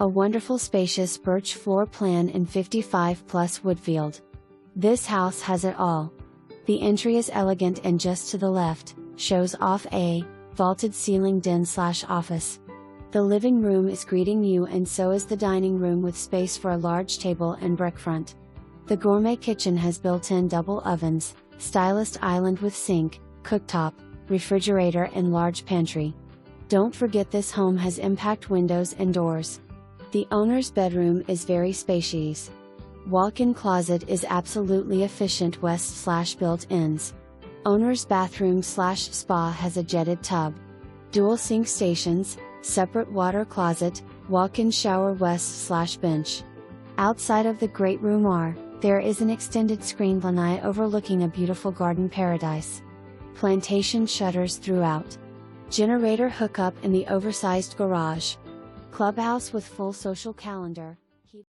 A wonderful spacious birch floor plan in 55 plus Woodfield. This house has it all. The entry is elegant and just to the left, shows off a vaulted ceiling den/office. The living room is greeting you and so is the dining room with space for a large table and breakfront. The gourmet kitchen has built-in double ovens, stylist island with sink, cooktop, refrigerator and large pantry. Don't forget this home has impact windows and doors. The owner's bedroom is very spacious. Walk-in closet is absolutely efficient west/built-ins. Owner's bathroom/spa has a jetted tub. Dual sink stations, separate water closet, walk-in shower west/bench. Outside of the great room there is an extended screened lanai overlooking a beautiful garden paradise. Plantation shutters throughout. Generator hookup in the oversized garage. Clubhouse with full social calendar.